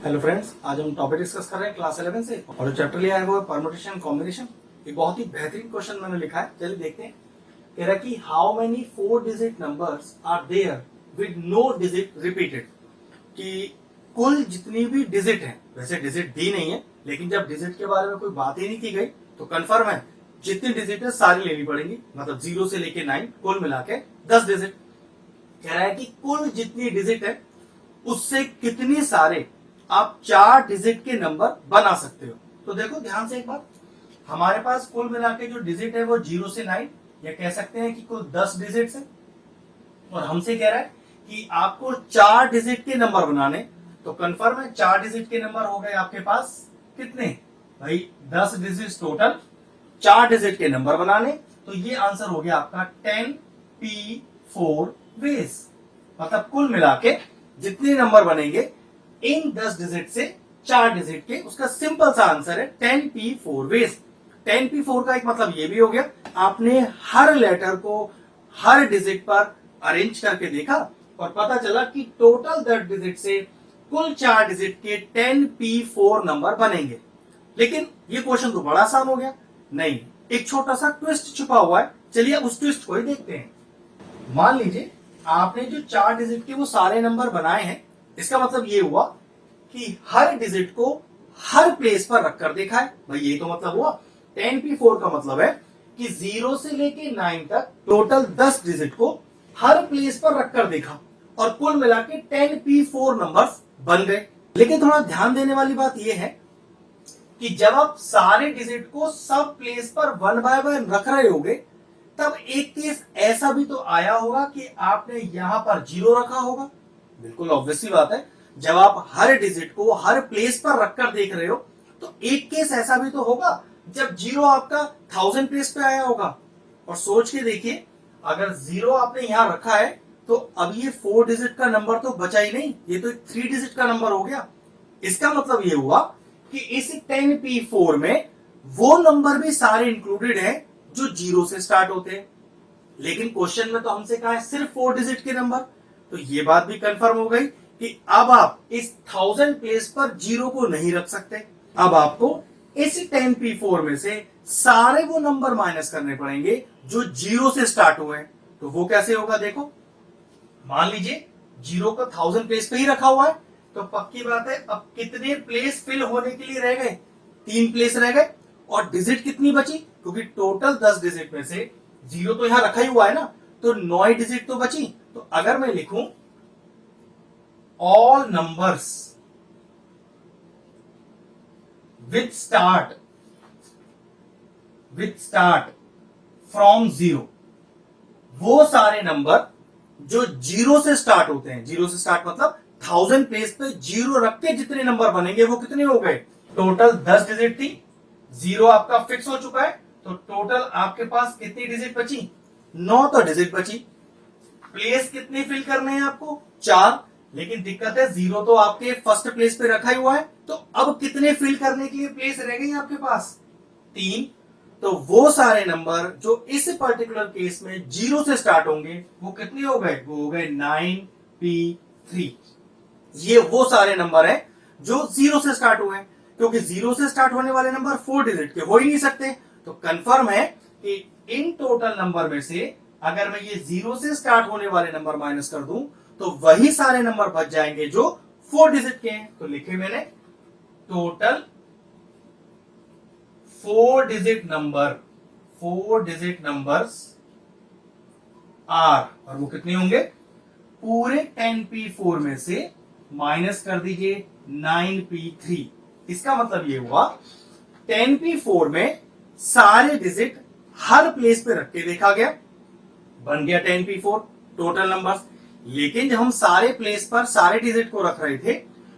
Hello friends, आज हम topic discuss कर रहे हैं क्लास 11 से और जो चैप्टर लिया है वो है परम्यूटेशन कॉम्बिनेशन। एक बहुत ही बेहतरीन क्वेश्चन मैंने लिखा है, चलिए देखते हैं। कह रहा है कि how many 4 digit numbers are there with no digit repeated, कि कुल जितनी भी डिजिट है, वैसे डिजिट दी नहीं है लेकिन जब डिजिट के बारे में कोई बात ही नहीं की गई तो कंफर्म है जितनी डिजिट है सारी लेनी पड़ेंगी, मतलब 0 से लेके 9 कुल मिला के 10 डिजिट। कह रहा है कि कुल जितनी डिजिट है उससे कितनी सारे आप 4 डिजिट के नंबर बना सकते हो। तो देखो ध्यान से एक बार, हमारे पास कुल मिला के जो डिजिट है वो 0 से 9, या कह सकते हैं कि कुल 10 डिजिट है, और हमसे कह रहा है कि आपको 4 डिजिट के नंबर बनाने। तो कंफर्म है 4 डिजिट के नंबर हो गए आपके पास कितने भाई, 10 डिजिट टोटल, 4 डिजिट के नंबर बनाने। तो ये आंसर हो गया आपका 10p4 वेज, मतलब कुल मिला के जितने नंबर बनेंगे इन 10 डिजिट से 4 डिजिट के, उसका सिंपल सा आंसर है 10p4 वेज। 10p4 का एक मतलब ये भी हो गया, आपने हर लेटर को हर डिजिट पर अरेंज करके देखा और पता चला कि टोटल 10 डिजिट से कुल 4 डिजिट के 10p4 नंबर बनेंगे। लेकिन ये क्वेश्चन तो बड़ा आसान हो गया, नहीं, एक छोटा सा ट्विस्ट छुपा हुआ है। चलिए उस ट्विस्ट को ही देखते हैं। मान लीजिए आपने जो 4 डिजिट के वो सारे नंबर बनाए हैं, इसका मतलब ये हुआ कि हर डिजिट को हर प्लेस पर रखकर देखा है। भाई ये तो मतलब हुआ 10p4 का मतलब है कि 0 से लेके 9 तक टोटल 10 डिजिट को हर प्लेस पर रखकर देखा और कुल मिला के 10p4 नंबर्स बन गए। लेकिन थोड़ा ध्यान देने वाली बात यह है कि जब आप सारे डिजिट को सब प्लेस पर वन बाय वन रख रहे होगे तब एक केस ऐसा भी तो आया होगा कि आपने यहां पर 0 रखा होगा। बिल्कुल ऑब्वियसली बात है, जब आप हर डिजिट को हर प्लेस पर रखकर देख रहे हो तो एक केस ऐसा भी तो होगा जब 0 आपका 1000 प्लेस पे आया होगा। और सोच के देखिए, अगर 0 आपने यहां रखा है तो अब ये 4 डिजिट का नंबर तो बचा ही नहीं, ये तो 3 डिजिट का नंबर हो गया। इसका मतलब ये हुआ कि इस 10p4 में वो नंबर भी सारे इंक्लूडेड है जो 0 से स्टार्ट होते हैं। लेकिन क्वेश्चन में तो हमसे कहा है सिर्फ 4 डिजिट के नंबर, तो ये बात भी कंफर्म हो गई कि अब आप इस 1000 प्लेस पर 0 को नहीं रख सकते। अब आपको इस 10p4 में से सारे वो नंबर माइनस करने पड़ेंगे जो 0 से स्टार्ट हुए हैं। तो वो कैसे होगा, देखो मान लीजिए 0 को 1000 प्लेस पे ही रखा हुआ है, तो पक्की बात है अब कितने प्लेस फिल होने के लिए रह गए, 3 प्लेस रह गए। और डिजिट कितनी बची, क्योंकि टोटल 10 डिजिट में से 0 तो यहां रखा ही हुआ है ना, तो 9 डिजिट तो बची। तो अगर मैं लिखूं all numbers with start from 0, वो सारे नंबर जो 0 से स्टार्ट होते हैं, 0 से स्टार्ट मतलब 1000 प्लेस पे 0 रख के जितने नंबर बनेंगे वो कितने हो गए, टोटल 10 डिजिट थी, 0 आपका फिक्स हो चुका है, तो टोटल आपके पास कितनी डिजिट बची, 9 तो डिजिट बची। प्लेस कितने फिल करने हैं आपको, 4, लेकिन दिक्कत है 0 तो आपके फर्स्ट प्लेस पे रखा ही हुआ है, तो अब कितने फिल करने के लिए प्लेस रह गई आपके पास, 3। तो वो सारे नंबर जो इस पर्टिकुलर केस में 0 से स्टार्ट होंगे वो कितने हो गए, वो हो गए 9p3। ये वो सारे नंबर हैं जो 0 से स्टार्ट हुए हैं, क्योंकि 0 से स्टार्ट होने वाले नंबर 4 डिजिट के हो ही नहीं सकते। तो कंफर्म है कि इन टोटल नंबर में से अगर मैं ये 0 से स्टार्ट होने वाले नंबर माइनस कर दूं तो वही सारे नंबर बच जाएंगे जो 4 डिजिट के हैं। तो लिखे मैंने टोटल 4 डिजिट नंबर्स आर, और वो कितने होंगे, पूरे 10p4 में से माइनस कर दीजिए 9p3। इसका मतलब ये हुआ 10p4 में सारे डिजिट हर प्लेस पे रख के देखा गया, बन गया 10p4 टोटल नंबर्स। लेकिन जब हम सारे प्लेस पर सारे डिजिट को रख रहे थे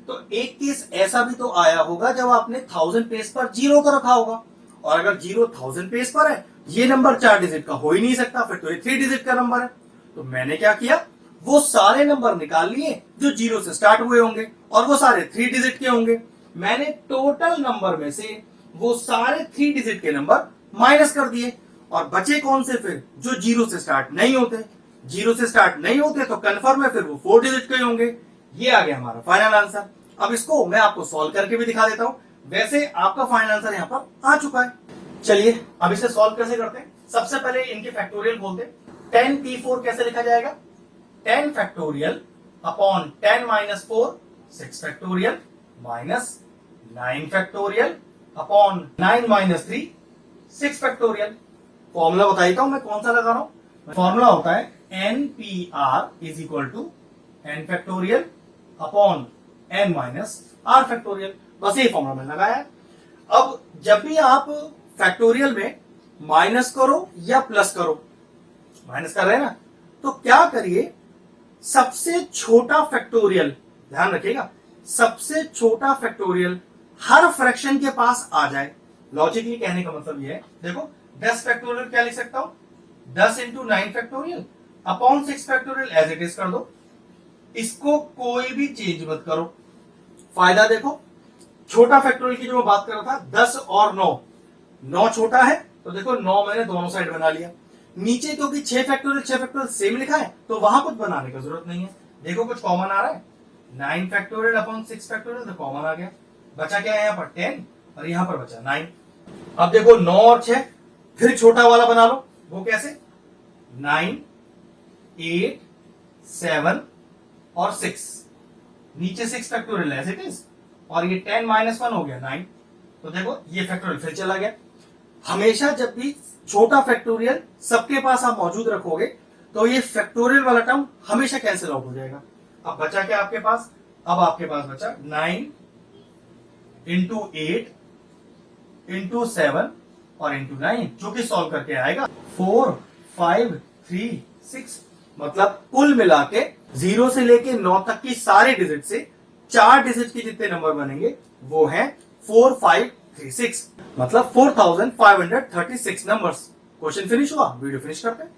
तो एक केस ऐसा भी तो आया होगा जब आपने 1000 प्लेस पर 0 को रखा होगा, और अगर 0 1000 प्लेस पर है, ये नंबर 4 डिजिट का हो ही नहीं सकता, फिर तो ये 3 डिजिट का नंबर है। तो मैंने क्या किया, वो सारे नंबर निकाल लिए जो 0 से स्टार्ट हुए होंगे और वो सारे 3 डिजिट के होंगे। मैंने टोटल नंबर में से वो सारे 3 डिजिट के नंबर माइनस कर दिए, और बचे कौन से फिर, जो 0 से स्टार्ट नहीं होते। 0 से स्टार्ट नहीं होते तो कंफर्म है फिर वो 4 डिजिट के होंगे। ये आ गया हमारा फाइनल आंसर। अब इसको मैं आपको सॉल्व करके भी दिखा देता हूं। वैसे आपका फाइनल आंसर यहां पर आ चुका है। चलिए अब इसे सॉल्व कैसे करते हैं। सबसे पहले इनके फैक्टोरियल बोलते हैं। 10p4 कैसे लिखा जाएगा, 10 factorial upon 10 minus 4 6 factorial minus 9 factorial upon 9 minus 3 6 factorial. Formula बताइए मैं कौन सा लगा रहा हूं। फॉर्मूला होता है npr is equal to n factorial upon n minus r factorial. बस ये फॉर्मूला मैंने लगाया है। अब जब भी आप फैक्टोरियल में माइनस करो या प्लस करो, माइनस कर रहे हैं ना, तो क्या करिए, सबसे छोटा फैक्टोरियल, ध्यान रखिएगा, सबसे छोटा फैक्टोरियल हर फ्रैक्शन के पास आ जाए। लॉजिकली कहने का मतलब यह है, देखो 10 फैक्टोरियल क्या लिख सकता हूं, 10 into 9 factorial upon 6 factorial as it is कर दो। इसको कोई भी चेंज मत करो। फायदा देखो, छोटा फैक्टोरियल की जो मैं बात कर रहा था 10 और 9, 9 छोटा है तो देखो 9 मैंने दोनों साइड बना लिया। नीचे क्योंकि 6 फैक्टोरियल सेम लिखा है तो वहां कुछ बनाने की जरूरत नहीं है। देखो कुछ कॉमन आ रहा है, 9 फैक्टोरियल अपॉन 6 फैक्टोरियल तो कॉमन आ गया। बचा क्या है, यहां पर 10 और यहां पर बचा 9। अब देखो 9 और 6 फिर छोटा वाला बना लो। वो कैसे, 9 8 7 और 6, नीचे 6 फैक्टोरियल एज इट इज, और ये 10 माइनस 1 हो गया 9। तो देखो ये फैक्टोरियल फिर चला गया। हमेशा जब भी छोटा फैक्टोरियल सबके पास आप मौजूद रखोगे तो ये फैक्टोरियल वाला टर्म हमेशा कैंसिल आउट हो जाएगा। अब बचा क्या आपके पास, अब आपके पास बचा 9 इंटू 8 इंटू 7 और इंटू 9, जो कि सॉल्व करके आएगा 4 5 3 6। मतलब कुल मिला के 0 से लेके 9 तक की सारे डिजिट से 4 डिजिट के जितने नंबर बनेंगे वो है 4 5 3 6, मतलब 4536 नंबर्स। क्वेश्चन फिनिश हुआ, वीडियो फिनिश करते हैं।